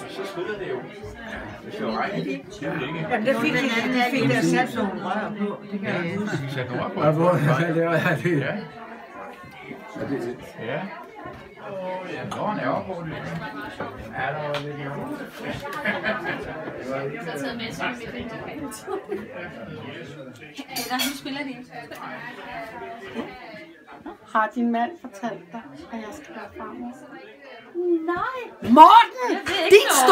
Så spiller det jo. Det er jo rigtigt. Det er det ikke. Jamen, det er fint, at sætte nogle rør på. Det kan jeg huske. Sæt nogle rør på. Ja. Nå, han er oppe på den. Ja, der var lidt i hovedet. Jeg har taget med som mit nu spiller de. Har din mand fortalt dig, at jeg skal være farmor? Nej! Morten! Din